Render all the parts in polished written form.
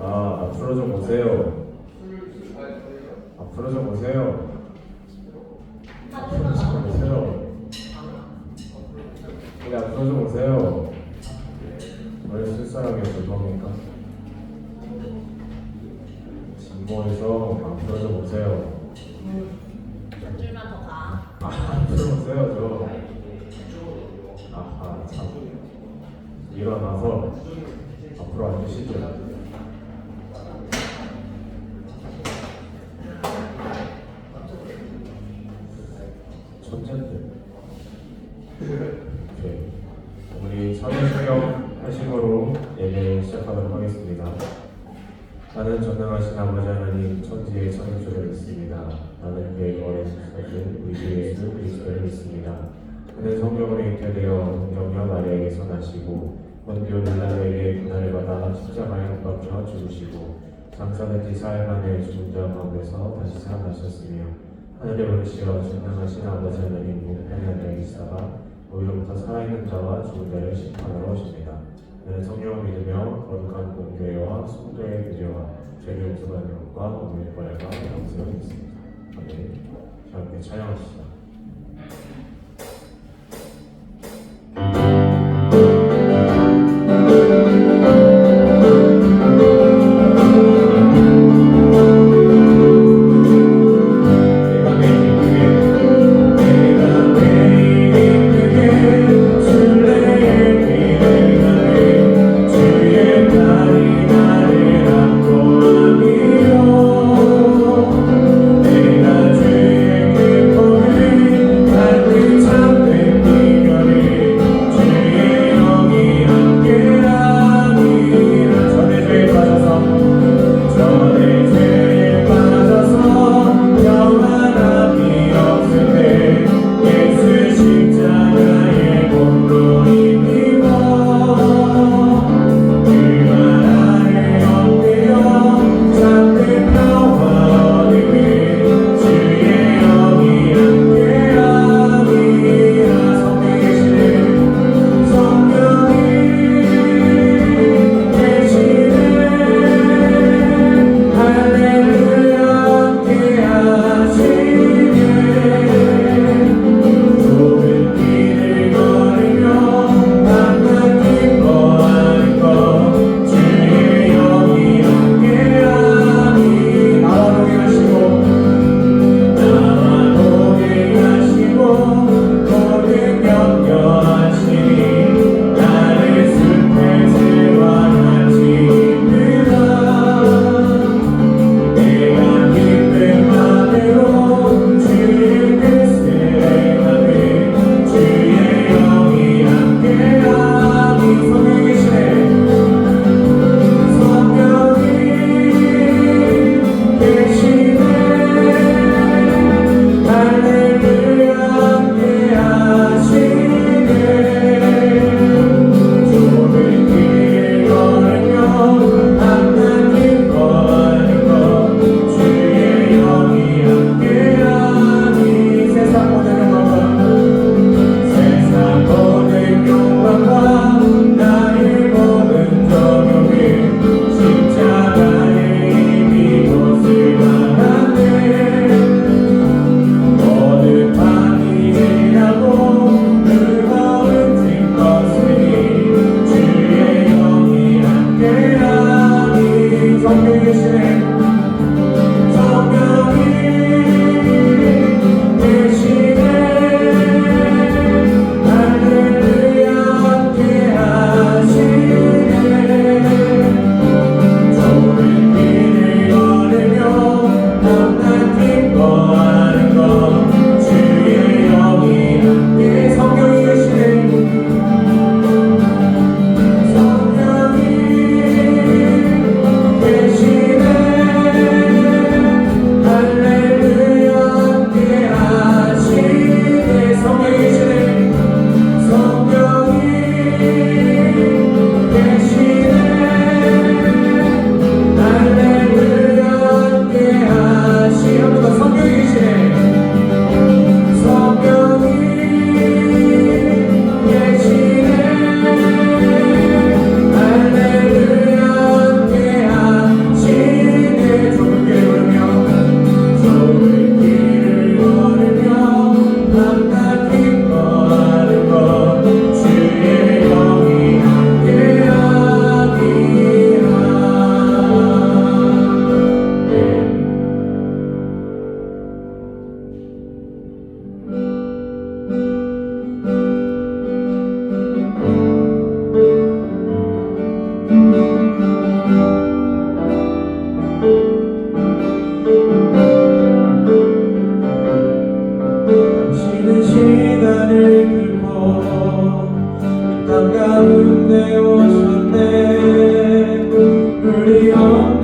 앞으로 좀 오세요. 앞으로 좀 오세요. 앞으로 좀 오세요. 우리 앞으로 좀 오세요. 왜 실사람이었을 겁니까? 진모에서 앞으로 좀 오세요. 몇 줄만 더 가. 앞으로 오세요. 아하 참. 일어나서 앞으로 앉으시죠. 천재들. 네. 우리 사도신경 하심으로 예배 시작하도록 하겠습니다. 나는 전능하신 아버지 하나님 천지의 창조주를 믿습니다. 나는 그의 어린 우리 주 예수 그리스도를 믿습니다. 그는 성령으로 잉태되어 동정녀 마리아에게서 나시고 본디오 빌라도에게 고난을 받아 십자가에 못 박혀 죽으시고 장사된 지 4일 만에 죽은 자 가운데서 다시 살아나셨으며 하늘에 오르시어 전능하신 아버지 하나님 우편에 앉아 계시다가 오히려부터 살아있는 자와 죽은 자를 심판하러 오십니다. 나는 성령을 믿으며 거룩한 공교회와 성도의 교제와 죄를 용서받는 것과 오늘 부활과 영생을 믿습니다. 아멘. 자, 함께 찬양합시다. 내가 주의 기쁨을 받는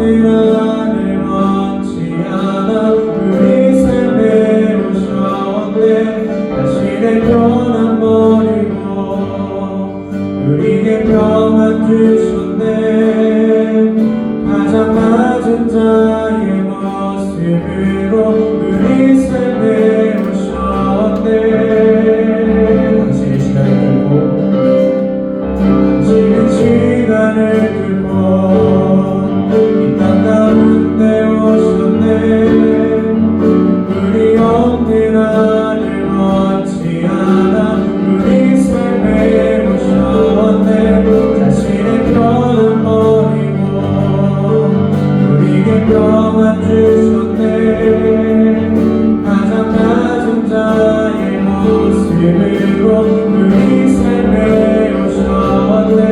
없는 하늘 원치 않아 우리 삶에 오셨네. 당신의 변함 버리고 우리에게 평안 주셨네. 가장 낮은 자의 모습으로 우리 삶에 오셨네. 당신의 시간을 들고 당신의 시간을 들고 이 땅 가운데 오셨네. 우리 없는 하늘 원치 않아 우리 삶에 오셨네. 자신의 편을 버리고 우리에게 평안 주셨네. 가장 낮은 자의 모습으로 우리 삶에 오셨네.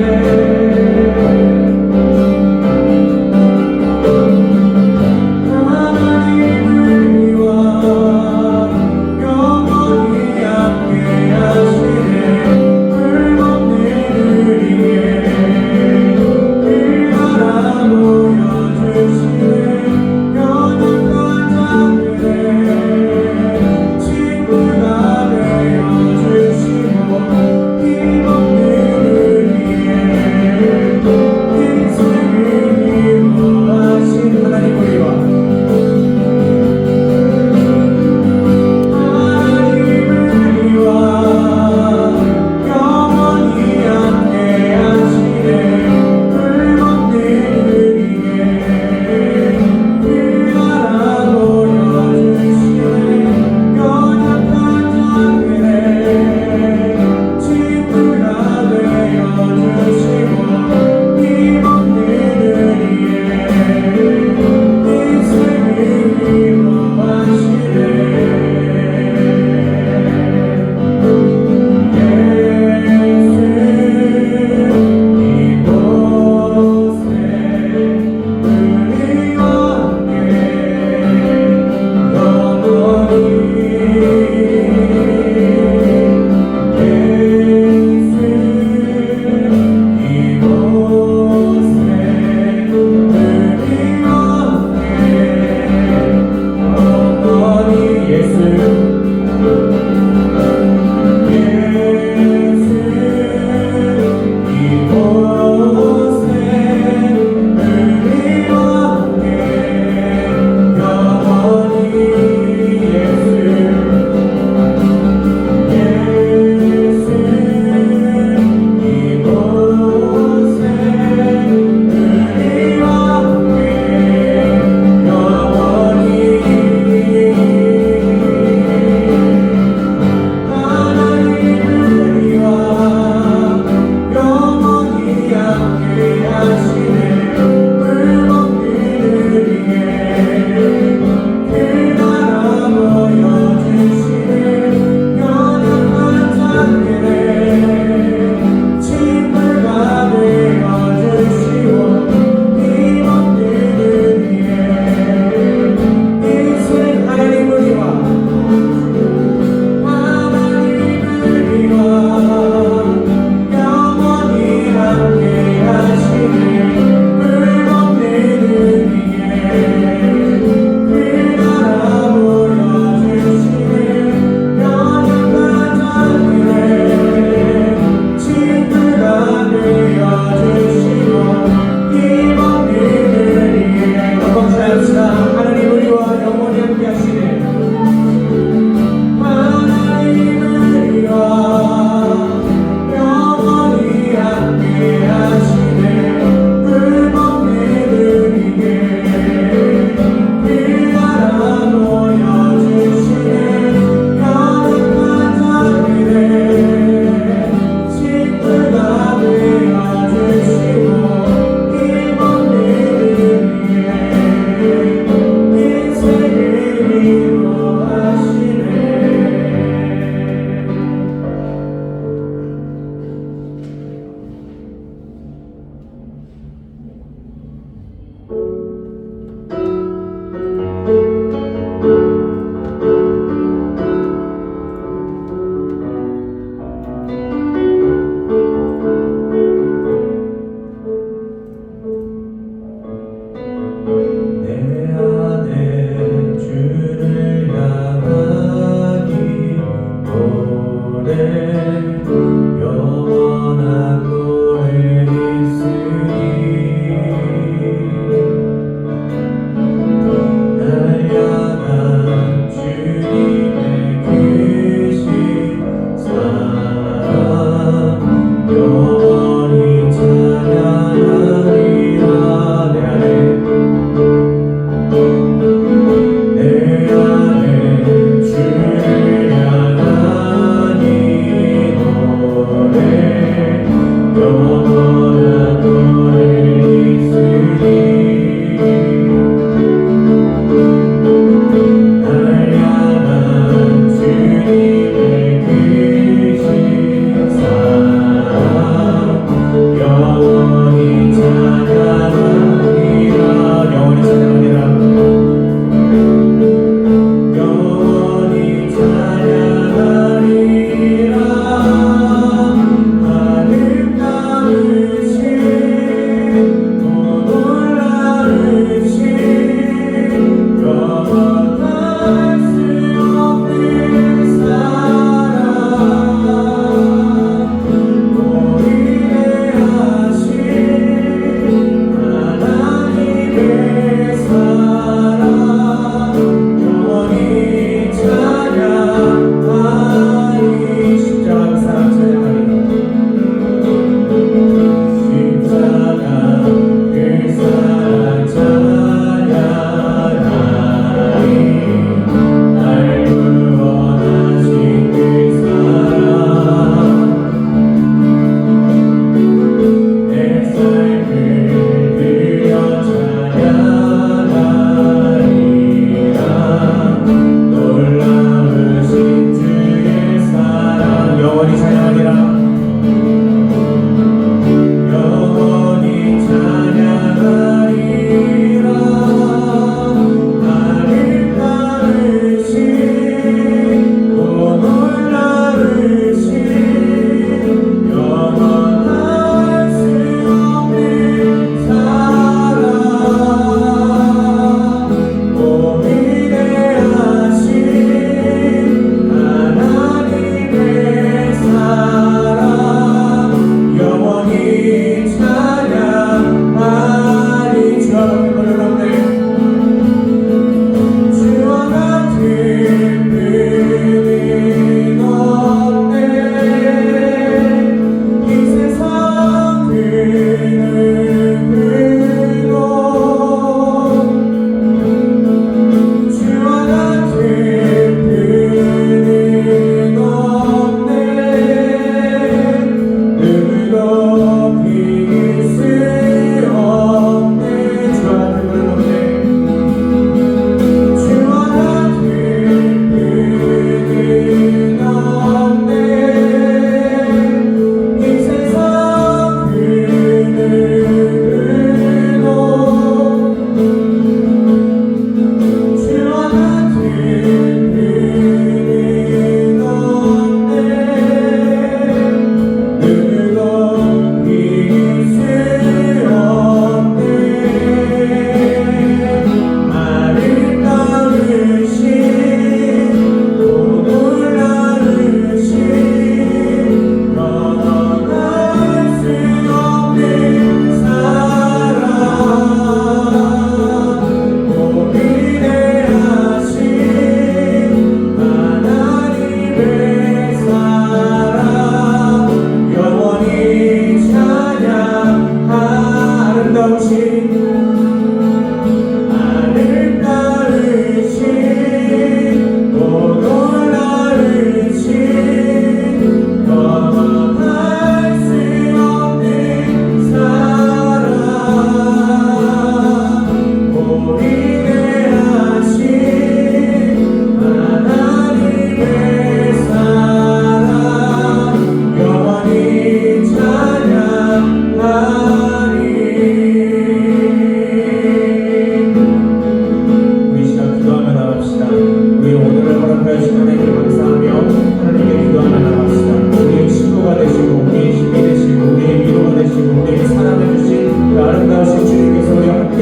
영원히 함께 하시네.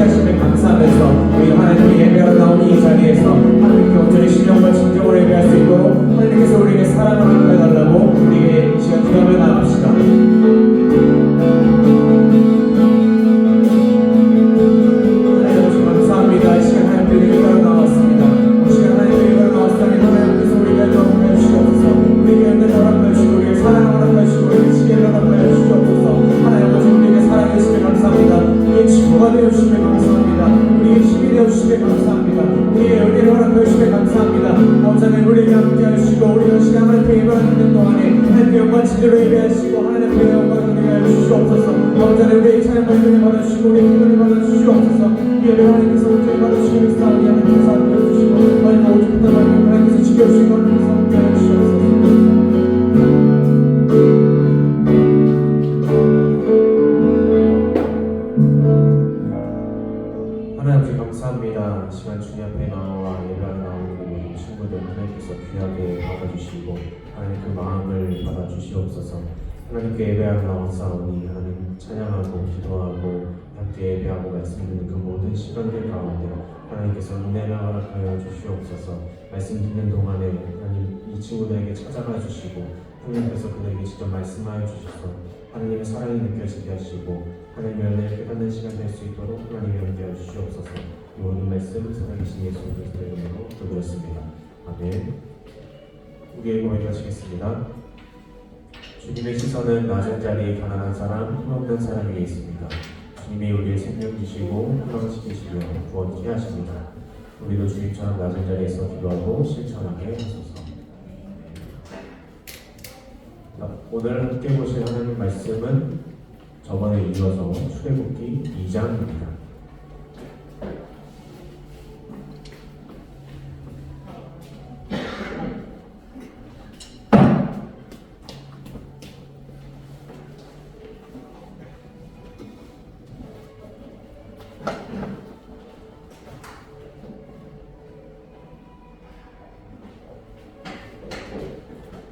하심에 감사하면서 우리 하나님께 예배하러 나온 이 자리에서 하나님께 온전히 신령과 진정으로 예배할 수 있도록 하나님께서 우리에게 사랑을 허락해달라고 우리에게 이 시간 기도하며 나갑시다. 하나님 감사합니다. 이 시간 하나님께 예배하러 나왔습니다. 이 시간 하나님께 예배하러 나왔으니 하나님께서 우리가 허락하여 주시옵소서. 우리에게 은혜를 허락하여 주시고 우리에게 사랑을 허락하여 주시고 우리에게 지혜를 허락하여 주시옵소서. 하나님 아버지 우리에게 사랑해 주시며 감사합니다. 우리의 친구가 되어 주시며 감사합니다. 우리에게 힘이 되어 주시며 감사합니다. 우리의 은혜를 허락하여 주시며 감사합니다. 아버지 하나님 우리에게 함께하여 주시고 우리가 시간 하나님께 예배하는 동안에 하나님께 영광 진리로 예배하시고 하나님께 영광을 드리게 주시옵소서. 아버지 하나님 우리의 찬양과 은혜를 받아주시고 우리의 기도를 받아주시옵소서. 이 예배 하나님께서 온전히 받아주시고 있사오니 하나님께서 함께하여 주시고 하나님 오직부터 하나님께서 지켜주시고 하나님께서 함께하여 주시옵소서. 하나님 감사합니다. 이 시간 주님 앞에 나와 예배하러 나오는 우리 친구들 하나님께서 귀하게 받아주시고 하나님 그 마음을 받아주시옵소서. 하나님께 예배하러 나왔사오니 하나님 찬양하고 기도하고 함께 예배하고 말씀 듣는 그 모든 시간들 가운데 하나님께서 은혜를 허락하여 주시옵소서. 말씀 듣는 동안에 하나님 이 친구들에게 찾아가 주시고 하나님께서 그들에게 직접 말씀하여 주셔서 하나님의 사랑이 느껴지게 하시고 하나님의 은혜를 깨닫는 시간 될 수 있도록 하나님의 함께하여 주시옵소서. 이 모든 말씀 살아계신 예수 그리스도의 이름으로 기도드렸습니다. 아멘. 우리의 고백하시겠습니다. 주님의 시선은 낮은 자리에 가난한 사람, 힘없는 사람에게 있습니다. 주님이 우리의 생명 주시고 희망시키시며 구원케 하십니다. 우리도 주님처럼 낮은 자리에서 기도하고 실천하게 하소서. 오늘 함께 보실 하나님 말씀은 저번에 이어서 출애굽기 2장입니다.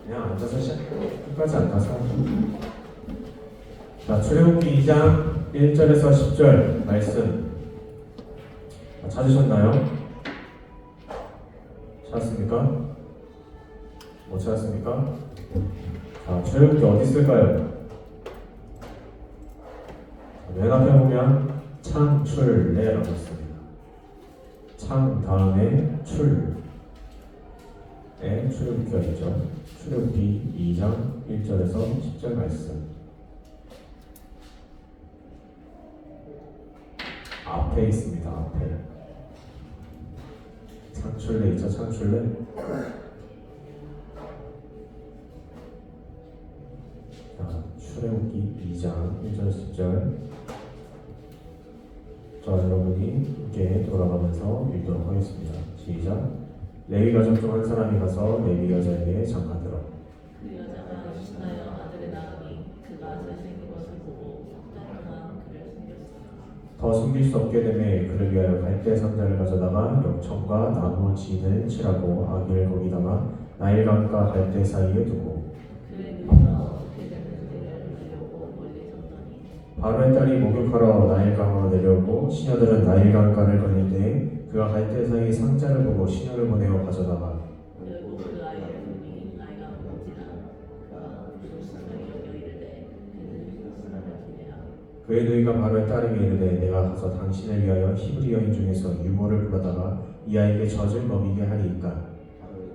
그냥 앉아서 끝까지 앉아서 자, 출애굽기 2장 1절에서 10절 말씀 찾으셨나요? 찾았습니까? 못 찾았습니까? 자, 출애굽기 어디 있을까요? 맨 앞에 보면 창출래라고 있습니다. 창 다음에 출에 출애굽기가 있죠. 출애굽기 2장 1절에서 10절 말씀 앞에 있습니다. 앞에 창출래 있죠? 창출래 자, 출애굽기 2장 1절 10절 자, 여러분이 함께 돌아가면서 읽도록 하겠습니다. 시작. 레위 가족 중 한 사람이 가서 레위 여자에게 장가들어 그 여자가 신하여 아들의 낳으니 그가 잘생긴 것을 보고 석 달 동안 그를 숨겼으나 더 숨길 수 없게 되매 그를 위하여 갈대 상자를 가져다가 역청과 나무 진을 칠하고 아기를 거기다가 나일강과 갈대 사이에 두고 그의 누이가 어떻게 되는지를 보려고 멀리 섰더니 바로의 딸이 목욕하러 나일강으로 내려오고 시녀들은 나일강가를 걸릴 때에 그가 갈대 사이 상자를 보고 시녀를 보내어 가져다가 그리고 그 아이를 보니 나이가 먹지라 그가 불쌍하게 여겨 이르되 그는 이것을 하며 기대하 그의 누이가 바로의 딸에게 이르되 내가 가서 당신을 위하여 히브리 여인 중에서 유모를 불러다가 이 아이에게 젖을 먹이게 하리이까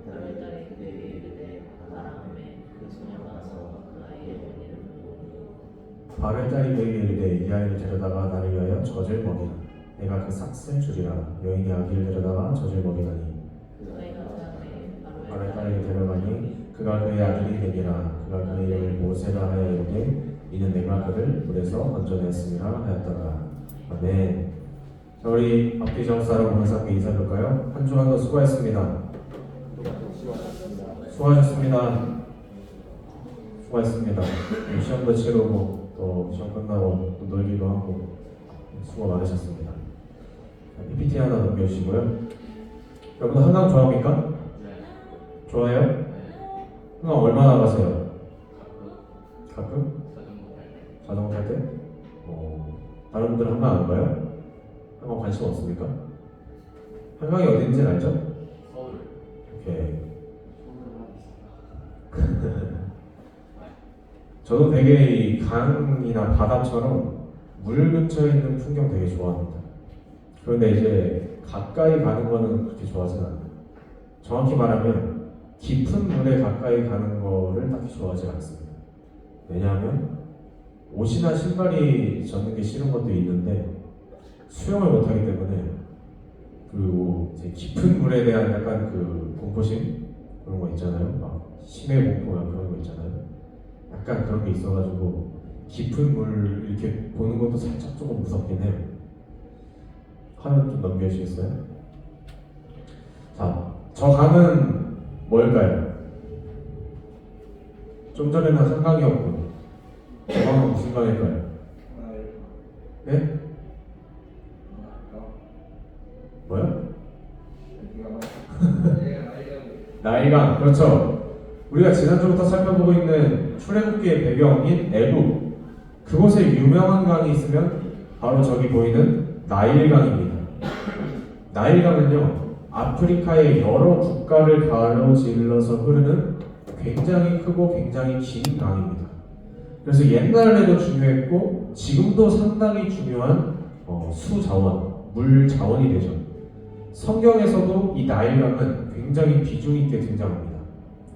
바로의 딸이 그에게 이르되 가라하매 그 소녀가 가서 그 아이의 어머니를 부르니 바로의 딸이 그에게 이르되 이 아이를 데려다가 나를 위하여 젖을 먹이라 내가 그 삭슬 주리라 여인이 아기를 데려다가 젖을 먹이다니 그 아이가 자라매 바로의 딸에게 데려가니 그가 그의 아들이 되니라 그가 그의 이름을 모세라 하여 이르되 이는 내가 그를 물에서 건져냈음이라 하였더라. 아멘. 자, 우리 앞뒤 정사로 보면서 함께 인사해볼까요? 한 주간도 수고했습니다. 수고하셨습니다. 수고했습니다. 시험도 치르고 또 시험 끝나고 또 놀기도 하고 수고 많으셨습니다. PPT 하나 넘겨주시고요. 여러분 한강 좋아합니까? 좋아해요? 한강 얼마나 가세요? 가끔? 자전거 탈 때? 다른 분들은 한강 안 가요? 한강 관심 없습니까? 한강이 어딘지 알죠? 서울. 오케이. 저도 되게 이 강이나 바다처럼 물 근처에 있는 풍경 되게 좋아합니다. 그런데 이제 가까이 가는 거는 그렇게 좋아하진 않아요. 정확히 말하면 깊은 물에 가까이 가는 거를 딱히 좋아하지 않습니다. 왜냐하면 옷이나 신발이 젖는 게 싫은 것도 있는데 수영을 못하기 때문에, 그리고 이제 깊은 물에 대한 약간 그 공포심 그런 거 있잖아요. 막 심해 공포나 그런 거 있잖아요. 약간 그런 게 있어가지고 깊은 물 이렇게 보는 것도 살짝 조금 무섭긴 해요. 화면 좀 넘겨주시겠어요? 자, 저 강은 뭘까요? 좀 전에는 한강이었고 저 강은 무슨 강일까요? 네? 뭐요? 나일강, 그렇죠. 우리가 지난주부터 살펴보고 있는 출애굽기의 배경인 애굽, 그곳에 유명한 강이 있으면 바로 저기 보이는 나일강입니다. 나일강은요, 아프리카의 여러 국가를 가로질러서 흐르는 굉장히 크고 굉장히 긴 강입니다. 그래서 옛날에도 중요했고 지금도 상당히 중요한 수자원, 물 자원이 되죠. 성경에서도 이 나일강은 굉장히 비중 있게 등장합니다.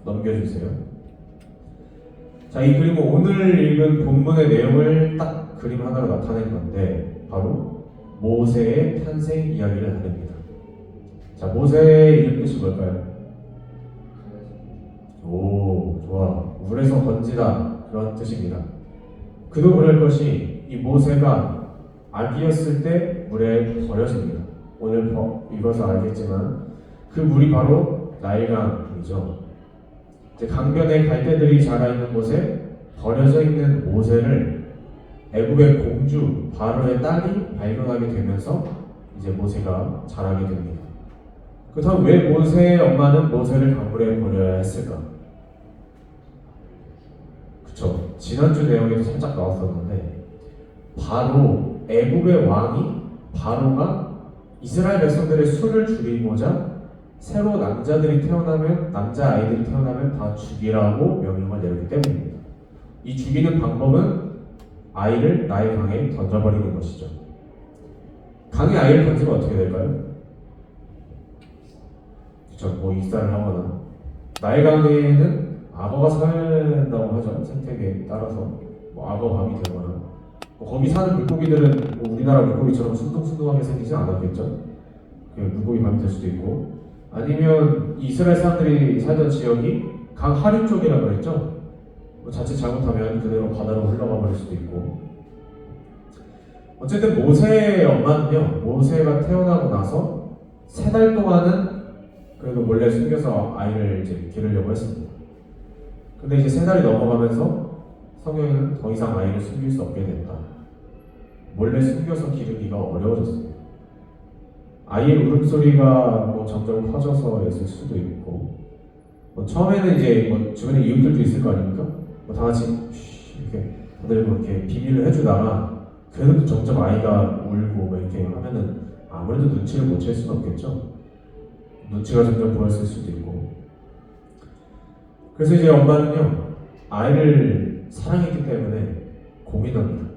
넘겨주세요. 자, 이 그림은 오늘 읽은 본문의 내용을 딱 그림 하나로 나타낸 건데 바로 모세의 탄생 이야기를 나눕니다. 자, 모세의 이름 뜻이 뭘까요? 오, 좋아. 물에서 건지다, 그런 뜻입니다. 그도 그럴 것이 이 모세가 아기였을 때 물에 버려집니다. 오늘 읽어서 알겠지만 그 물이 바로 나일강이죠. 강변에 갈대들이 자라있는 곳에 버려져 있는 모세를 애굽의 공주 바로의 딸이 발견하게 되면서 이제 모세가 자라게 됩니다. 그렇다면 왜 모세의 엄마는 모세를 강물에 버려야 했을까? 그쵸, 지난주 내용에도 살짝 나왔었는데 바로 애굽의 왕이 바로가 이스라엘 백성들의 수를 줄이고자 새로 남자아이들이 태어나면 다 죽이라고 명령을 내렸기 때문입니다. 이 죽이는 방법은 아이를 나일강에 던져버리는 것이죠. 강에 아이를 던지면 어떻게 될까요? 그쵸, 뭐 익사를 하거나. 나일강에는 악어가 산다고 하죠. 생태계에 따라서 뭐 악어밤이 되거나, 거기 사는 물고기들은 뭐 우리나라 물고기처럼 순둥순둥하게 생기지 않았겠죠. 물고기 밤이 될 수도 있고, 아니면 이스라엘 사람들이 살던 지역이 강 하류 쪽이라고 그랬죠. 뭐 자칫 잘못하면 그대로 바다로 흘러가 버릴 수도 있고. 어쨌든 모세의 엄마는요, 모세가 태어나고 나서 3달 동안은 그래도 몰래 숨겨서 아이를 이제 기르려고 했습니다. 근데 이제 3달이 넘어가면서 성경에는 더 이상 아이를 숨길 수 없게 됐다. 몰래 숨겨서 기르기가 어려워졌습니다. 아이의 울음소리가 뭐 점점 커져서였을 수도 있고, 뭐 처음에는 이제 뭐 주변에 이웃들도 있을 거 아닙니까? 뭐 다 같이 이렇게 다들 뭐 이렇게 비밀을 해주다가 그래도 점점 아이가 울고 뭐 이렇게 하면은 아무래도 눈치를 못 챌 수는 없겠죠. 눈치가 점점 보였을 수도 있고. 그래서 이제 엄마는요, 아이를 사랑했기 때문에 고민합니다.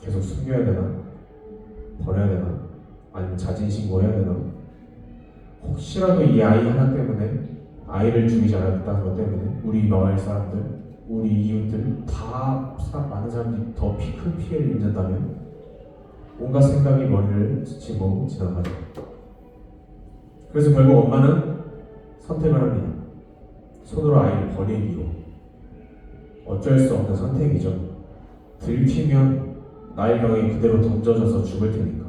계속 숨겨야 되나? 버려야 되나? 아니면 자진신고해야 되나? 혹시라도 이 아이 하나 때문에 아이를 죽이지 않았다는 것 때문에 우리 마을 사람들, 우리 이웃들 다 많은 사람들이 더 큰 피해를 입는다면 온갖 생각이 머리를 스치고 지나가죠. 그래서 결국 엄마는 선택을 합니다. 손으로 아이를 버리기로. 어쩔 수 없는 선택이죠. 들키면 나일강에 그대로 던져져서 죽을 테니까.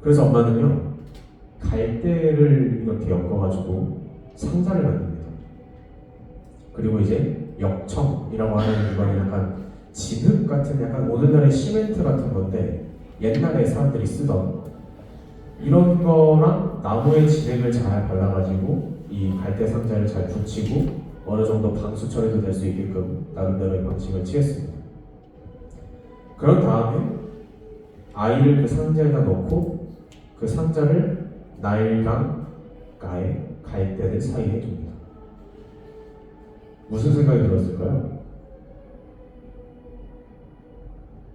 그래서 엄마는요, 갈대를 이렇게 엮어가지고 상자를 만듭니다. 그리고 이제 역청이라고 하는 이거는 약간 진흙 같은, 약간 오늘날의 시멘트 같은 건데 옛날에 사람들이 쓰던 이런 거랑 나무의 진액을 잘 발라가지고 이 갈대 상자를 잘 붙이고 어느 정도 방수 처리도 될 수 있게끔 나름대로의 방식을 취했습니다. 그런 다음에 아이를 그 상자에다 넣고 그 상자를 나일강가의 갈대들 사이에 둡니다. 무슨 생각이 들었을까요?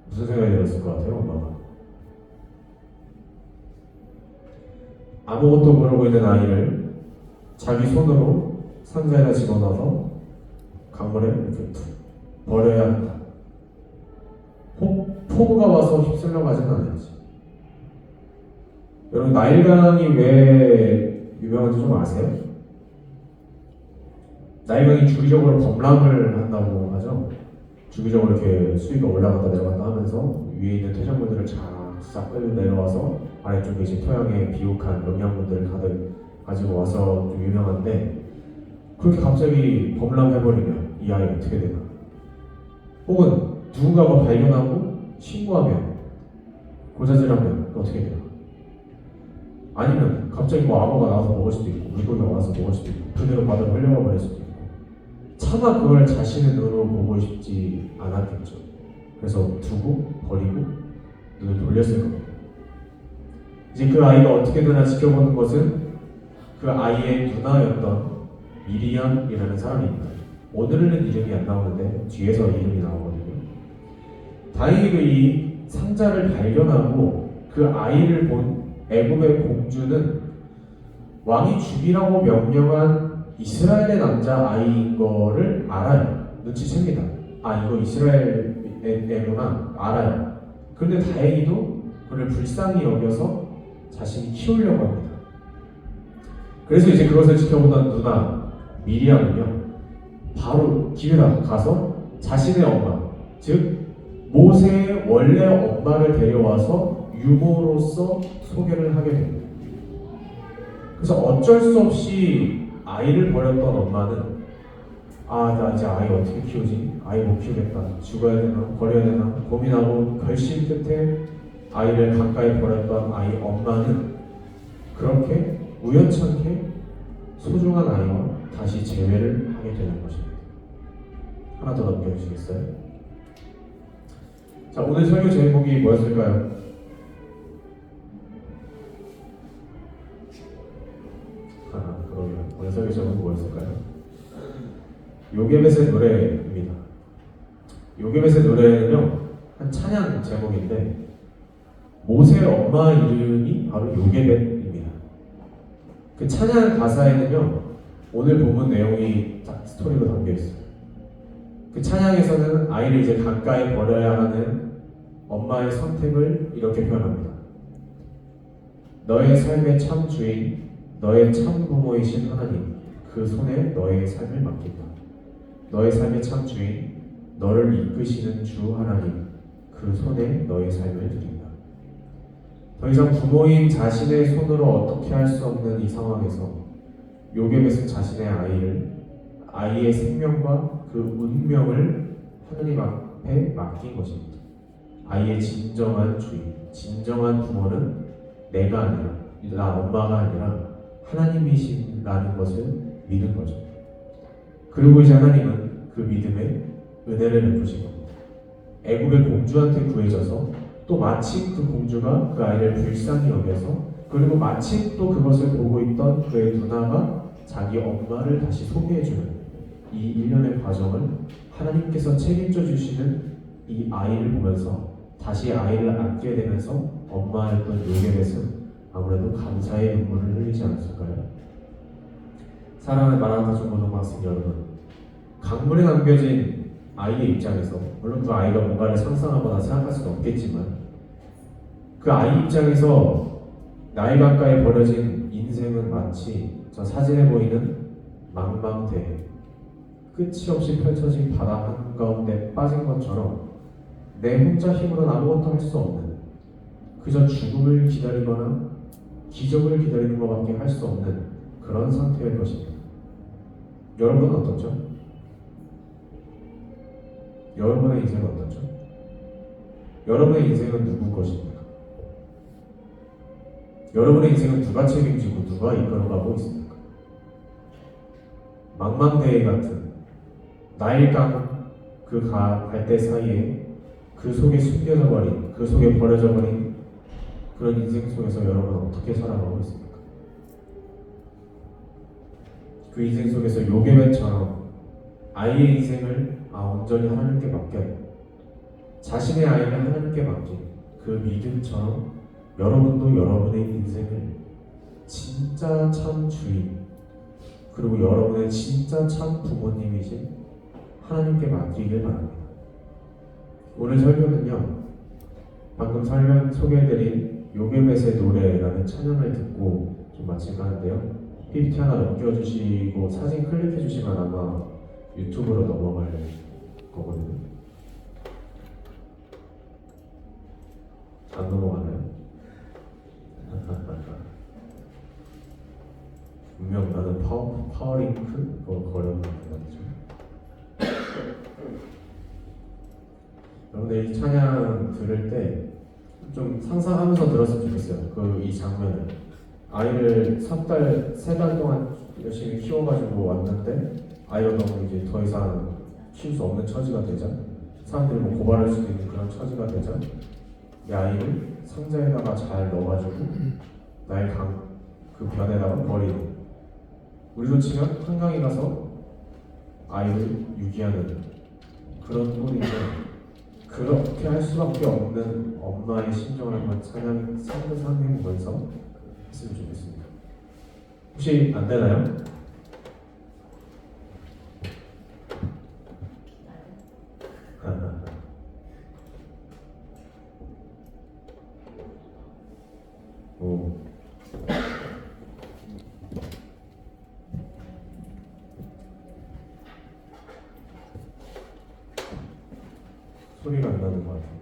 무슨 생각이 들었을 것 같아요, 엄마가? 아무것도 모르고 있는 아이를 자기 손으로 상자에다 집어넣어서 강물에 이렇게 툭 버려야 한다. 폭우가 와서 휩쓸려 가지는 않아야지. 여러분, 나일강이 왜 유명한지 좀 아세요? 나일강이 주기적으로 범람을 한다고 하죠. 주기적으로 이렇게 수위가 올라갔다 내려갔다 하면서 위에 있는 퇴적물들을 쫙 끌고 내려와서 아래쪽에 이제 토양에 비옥한 영양분들을 가득 가지고 와서 좀 유명한데, 그렇게 갑자기 범람해버리면 이 아이가 어떻게 되나? 혹은 누군가가 발견하고 신고하면, 고자질하면 어떻게 되나? 아니면 갑자기 뭐 악어가 나와서 먹을 수도 있고 물고기가 와서 먹을 수도 있고 그대로 바다로 흘려가 버릴 수도 있고, 차마 그걸 자신의 눈으로 보고 싶지 않았겠죠. 그래서 두고 버리고 눈을 돌렸을 겁니다. 이제 그 아이가 어떻게 되나 지켜보는 것은 그 아이의 누나였던 미리암이라는 사람입니다. 오늘은 이름이 안 나오는데 뒤에서 이름이 나오거든요. 다행히도 이 상자를 발견하고 그 아이를 본 애굽의 공주는 왕이 죽이라고 명령한 이스라엘의 남자 아이인 거를 알아요. 눈치챕니다. 아, 이거 이스라엘 애구나 알아요. 그런데 다행히도 그를 불쌍히 여겨서 자신이 키우려고 합니다. 그래서 이제 그것을 지켜보던 누나 미리암은요, 바로 집에다 가서 자신의 엄마, 즉 모세의 원래 엄마를 데려와서 유모로서 소개를 하게 됩니다. 그래서 어쩔 수 없이 아이를 버렸던 엄마는, 아, 나 이제 아이 어떻게 키우지? 아이 못 키우겠다. 죽어야 되나? 버려야 되나? 고민하고 결심 끝에 아이를 강가에 버렸던 아이 엄마는 그렇게 우연찮게 소중한 아이와 다시 재회를 하게 되는 것입니다. 하나 더 넘겨주시겠어요? 자, 오늘 설교 제목이 뭐였을까요? 그러면 오늘 설교 제목이 뭐였을까요? 요게벳의 노래입니다. 요게벳의 노래는요, 한 찬양 제목인데 모세의 엄마 이름이 바로 요게벳입니다. 그 찬양 가사에는요, 오늘 본문 내용이 딱 스토리로 담겨 있어요. 그 찬양에서는 아이를 이제 강가에 버려야 하는 엄마의 선택을 이렇게 표현합니다. 너의 삶의 참 주인, 너의 참 부모이신 하나님, 그 손에 너의 삶을 맡긴다. 너의 삶의 참 주인, 너를 이끄시는 주 하나님, 그 손에 너의 삶을 드린다. 더 이상 부모인 자신의 손으로 어떻게 할 수 없는 이 상황에서 요게벳은 자신의 아이의 생명과 그 운명을 하나님 앞에 맡긴 것입니다. 아이의 진정한 주인, 진정한 부모는 내가 아니라, 나 엄마가 아니라 하나님이시라는 것을 믿는 거죠. 그리고 이제 하나님은 그 믿음에 은혜를 베푸신 겁니다. 애굽의 공주한테 구해져서 또 마침 그 공주가 그 아이를 불쌍히 여겨서, 그리고 마침 또 그것을 보고 있던 그의 누나가 자기 엄마를 다시 소개해주는 이 일련의 과정을 하나님께서 책임져 주시는 이 아이를 보면서 다시 아이를 안게 되면서 엄마였던 요게벳은 아무래도 감사의 눈물을 흘리지 않았을까요? 사랑하는 마라나타 중고등부 학생 여러분, 강물에 남겨진 아이의 입장에서, 물론 그 아이가 뭔가를 상상하거나 생각할 수는 없겠지만, 그 아이 입장에서 나일강가에 버려진 인생은 마치 저 사진에 보이는 망망대해, 끝이 없이 펼쳐진 바다 한가운데 빠진 것처럼 내 혼자 힘으로는 아무것도 할 수 없는, 그저 죽음을 기다리거나 기적을 기다리는 것밖에 할 수 없는 그런 상태일 것입니다. 여러분은 어떻죠? 여러분의 인생은 어떻죠? 여러분의 인생은 누구 것입니까? 여러분의 인생은 누가 책임지고 누가 이끌어가고 있습니까? 망망대해 같은 나일강 그 갈대 사이에 그 속에 숨겨져 버린, 그 속에 버려져 버린 그런 인생 속에서 여러분은 어떻게 살아가고 있습니까? 그 인생 속에서 요게벳처럼 아이의 인생을 온전히 하나님께 맡겨 자신의 아이를 하나님께 맡긴 그 믿음처럼 여러분도 여러분의 인생을 진짜 참 주인 그리고 여러분의 진짜 참 부모님이신 하나님께 맡기길 바랍니다. 오늘 설교는요, 방금 소개해드린 요게벳의 노래라는 찬양을 듣고 좀 마칠까 하는데요. PPT 하나 넘겨주시고 사진 클릭해주시면 아마 유튜브로 넘어갈 거거든요. 안 넘어가나요? 분명 나는 파워링크 그거 걸었는데 말이죠. 여러분들 이 찬양 들을 때 좀 상상하면서 들었으면 좋겠어요. 이 장면을 아이를 3달 동안 열심히 키워가지고 왔는데 아이가 너무 이제 더 이상 키울 수 없는 처지가 되자 사람들이 뭐 고발할 수도 있는 그런 처지가 되자 이 아이를 상자에다가 잘 넣어가지고 나의 그 변에다가 버리는 우리로 치면 한강에 가서 아이를 유기하는 그런 꼴인데 그렇게 할 수밖에 없는 엄마의 심정을 한번 상상해보면서 했으면 좋겠습니다. 혹시 안 되나요? 오. 소리가 안 나는 것 같은데.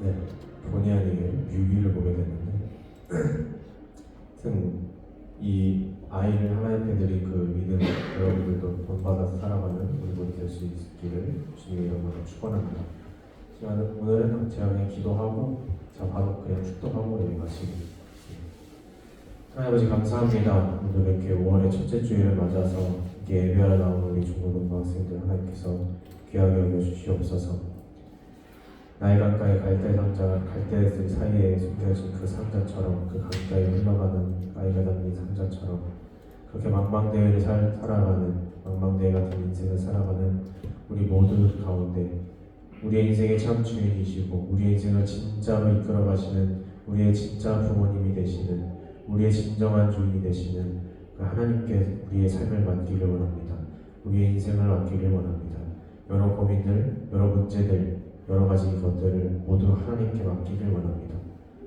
네, 본의 아니게 뮤비를 보게 됐는데 하여튼 이 아이를 하나님께 드린 그 믿음 여러분들도 본받아서 살아가는 우리 모두 될 수 있기를 주님의 이름으로 축원합니다. 오늘은 제가 그냥 기도하고 제가 바로 그냥 축도하고 여기 마치겠습니다. 하나님 아버지 감사합니다. 오늘 이렇게 5월의 첫째 주일을 맞아서 이렇게 예배하러 나온 우리 중고등부 학생들 하나님께서 귀하게 여겨주시옵소서. 나의 강가의 갈대들 사이에 숨겨진 그 상자처럼 그 강가에 흘러가는 아이가 담긴 상자처럼 그렇게 망망대해를 살아가는 망망대해 같은 인생을 살아가는 우리 모두 가운데 우리의 인생의 참 주인이시고 우리의 인생을 진짜로 이끌어가시는 우리의 진짜 부모님이 되시는 우리의 진정한 주인이 되시는 그 하나님께 우리의 삶을 맡기길 원합니다. 우리의 인생을 맡기길 원합니다. 여러 고민들, 여러 문제들, 여러 가지 것들을 모두 하나님께 맡기길 원합니다.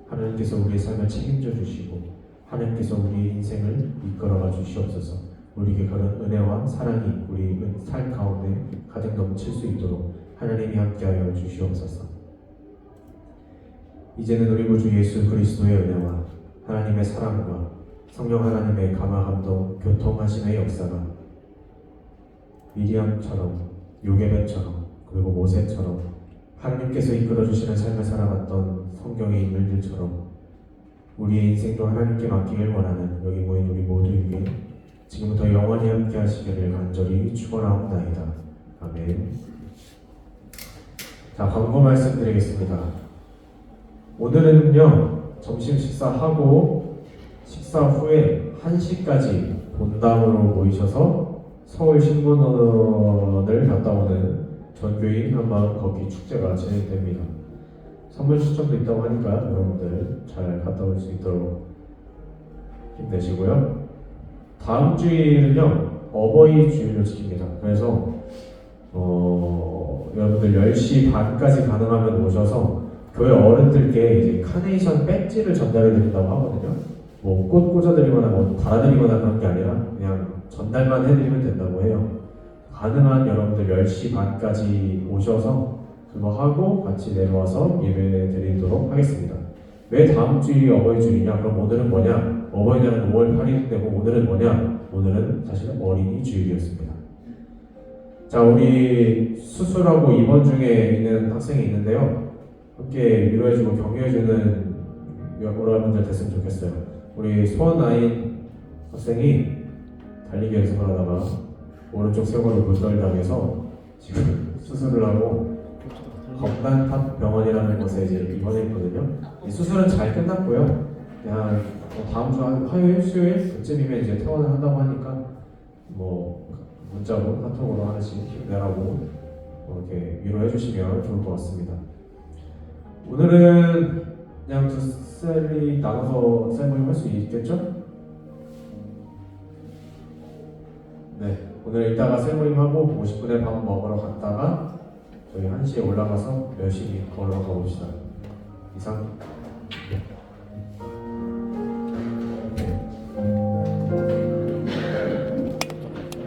하나님께서 우리의 삶을 책임져 주시고 하나님께서 우리의 인생을 이끌어가 주시옵소서. 우리에게 그런 은혜와 사랑이 우리 삶 가운데 가득 넘칠 수 있도록 하나님이 함께하여 주시옵소서. 이제는 우리 구주 예수 그리스도의 은혜와 하나님의 사랑과 성령 하나님의 감화 감동 교통하심의 역사가 미리암처럼 요게벳처럼 그리고 모세처럼 하나님께서 이끌어주시는 삶을 살아갔던 성경의 인물들처럼 우리의 인생도 하나님께 맡기길 원하는 여기 모인 우리 모두에게 지금부터 영원히 함께 하시기를 간절히 축원하옵나이다. 아멘. 자, 광고 말씀드리겠습니다. 오늘은요 점심 식사하고 식사 후에 1시까지 본당으로 모이셔서 서울신문원을 갔다 오는 전교인 한마음 걷기 축제가 진행됩니다. 선물 추첨도 있다고 하니까 여러분들 잘 갔다 올 수 있도록 힘내시고요. 다음 주일은요 어버이 주일을 지킵니다. 그래서 여러분들 10시 반까지 가능하면 오셔서 교회 어른들께 이제 카네이션 배지를 전달해 드린다고 하거든요. 뭐 꽃 꽂아드리거나 뭐 달아드리거나 그런 게 아니라 그냥 전달만 해드리면 된다고 해요. 가능한 여러분들 10시 반까지 오셔서 그거 하고 같이 내려와서 예배 드리도록 하겠습니다. 왜 다음 주일이 어버이 주일이냐? 그럼 오늘은 뭐냐? 어버이날은 5월 8일인데고 오늘은 뭐냐? 오늘은 사실 어린이 주일이었습니다. 자, 우리 수술하고 입원 중에 있는 학생이 있는데요. 함께 위로해주고 격려해주는 여러분들 됐으면 좋겠어요. 우리 소원아인 학생이 달리기 연습을 하다가 오른쪽 쇄골을 물떨당해서 지금 수술을 하고 건강탑 병원이라는 곳에 이제 입원했거든요. 이 수술은 잘 끝났고요. 그냥 다음 주 화요일, 수요일 그쯤이면 이제 퇴원을 한다고 하니까 뭐 문자로 카톡으로 하나씩 힘내라고 이렇게 위로해 주시면 좋을 것 같습니다. 오늘은 그냥 두 셀이 나눠서 셀모임 할 수 있겠죠? 네, 오늘 이따가 셀모임하고 50분에 밥 먹으러 갔다가 저희 1시에 올라가서 열심히 걸어가 봅시다. 이상